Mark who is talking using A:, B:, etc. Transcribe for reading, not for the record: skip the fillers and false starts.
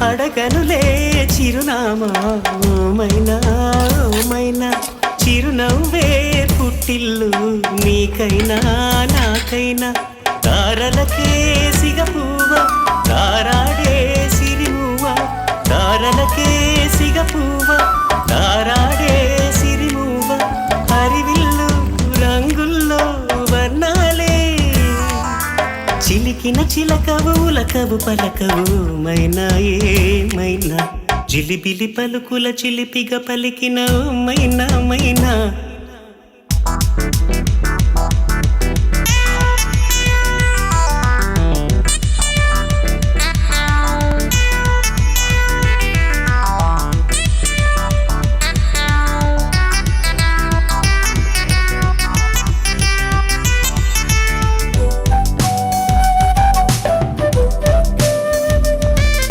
A: అడగనులే చిరునామా ఓమైనా ఓమైనా చిరునవ్వే పుట్టిల్లు నీకైనా నాకైనా తారలకే సిగపువ్వ తారాడే సిరిమువ్వ తారలకే సిగపువ్వ తారాడే సిరిమువ్వ హరివిల్లు రంగుల్లో వర్ణాలే చిలికిన చిలకవు ఉలకవు పలకవు మైనా ఏమైనా జిలిబిలి పలుకుల చిలిపిగా పలికిన మైనా మైనా